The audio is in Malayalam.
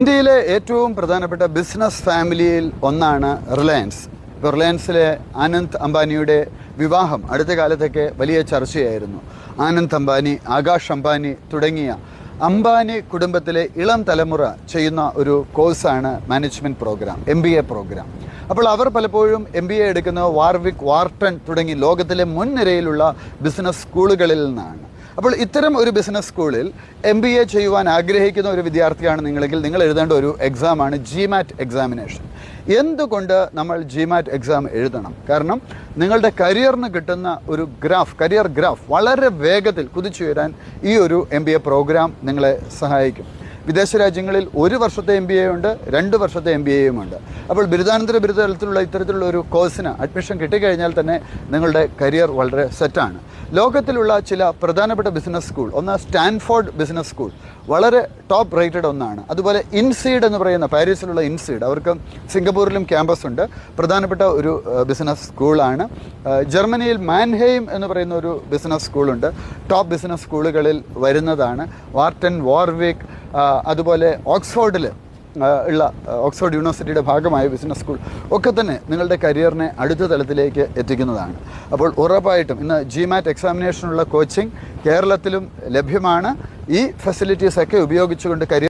ഇന്ത്യയിലെ ഏറ്റവും പ്രധാനപ്പെട്ട ബിസിനസ് ഫാമിലിയിൽ ഒന്നാണ് റിലയൻസ്. ഇപ്പോൾ റിലയൻസിലെ ആനന്ദ് അംബാനിയുടെ വിവാഹം അടുത്ത കാലത്തൊക്കെ വലിയ ചർച്ചയായിരുന്നു. ആനന്ദ് അംബാനി, ആകാശ് അംബാനി തുടങ്ങിയ അംബാനി കുടുംബത്തിലെ ഇളം തലമുറ ചെയ്യുന്ന ഒരു കോഴ്സാണ് മാനേജ്മെൻറ്റ് പ്രോഗ്രാം, MBA പ്രോഗ്രാം. അപ്പോൾ അവർ പലപ്പോഴും MBA എടുക്കുന്നത് വാർവിക്, വാർട്ടൺ തുടങ്ങി ലോകത്തിലെ മുൻനിരയിലുള്ള ബിസിനസ് സ്കൂളുകളിൽ നിന്നാണ്. അപ്പോൾ ഇത്തരം ഒരു ബിസിനസ് സ്കൂളിൽ MBA ചെയ്യുവാൻ ആഗ്രഹിക്കുന്ന ഒരു വിദ്യാർത്ഥിയാണ് നിങ്ങളെങ്കിൽ നിങ്ങൾ എഴുതേണ്ട ഒരു എക്സാമാണ് GMAT എക്സാമിനേഷൻ. എന്തുകൊണ്ട് നമ്മൾ GMAT എക്സാം എഴുതണം? കാരണം നിങ്ങളുടെ കരിയറിന് കിട്ടുന്ന ഒരു കരിയർ ഗ്രാഫ് വളരെ വേഗത്തിൽ കുതിച്ചുയരാൻ ഈ ഒരു MBA പ്രോഗ്രാം നിങ്ങളെ സഹായിക്കും. വിദേശ രാജ്യങ്ങളിൽ 1 വർഷത്തെ MBA ഉണ്ട്, 2 വർഷത്തെ MBAയും ഉണ്ട്. അപ്പോൾ ബിരുദാനന്തര ബിരുദ തലത്തിലുള്ള ഇത്തരത്തിലുള്ള ഒരു കോഴ്സിന് അഡ്മിഷൻ കിട്ടിക്കഴിഞ്ഞാൽ തന്നെ നിങ്ങളുടെ കരിയർ വളരെ സെറ്റാണ്. ലോകത്തിലുള്ള ചില പ്രധാനപ്പെട്ട ബിസിനസ് സ്കൂൾ, ഒന്ന് സ്റ്റാൻഫോർഡ് ബിസിനസ് സ്കൂൾ, വളരെ ടോപ്പ് റേറ്റഡ് ഒന്നാണ്. അതുപോലെ ഇൻസീഡ് എന്ന് പറയുന്ന പാരീസിലുള്ള ഇൻസീഡ്, അവർക്ക് സിംഗപ്പൂരിലും ക്യാമ്പസ് ഉണ്ട്, പ്രധാനപ്പെട്ട ഒരു ബിസിനസ് സ്കൂളാണ്. ജർമ്മനിയിൽ മാൻഹെയിം എന്ന് പറയുന്ന ഒരു ബിസിനസ് സ്കൂളുണ്ട്, ടോപ്പ് ബിസിനസ് സ്കൂളുകളിൽ വരുന്നതാണ്. വാർട്ടൺ, വാർവിക്, അതുപോലെ ഓക്സ്ഫോർഡിൽ ഉള്ള ഓക്സ്ഫോർഡ് യൂണിവേഴ്സിറ്റിയുടെ ഭാഗമായ ബിസിനസ് സ്കൂൾ ഒക്കെ തന്നെ നിങ്ങളുടെ കരിയറിനെ അടുത്ത തലത്തിലേക്ക് എത്തിക്കുന്നതാണ്. അപ്പോൾ ഉറപ്പായിട്ടും ഇന്ന് GMAT എക്സാമിനേഷനുള്ള കോച്ചിങ് കേരളത്തിലും ലഭ്യമാണ്. ഈ ഫെസിലിറ്റീസൊക്കെ ഉപയോഗിച്ചുകൊണ്ട് കരിയർ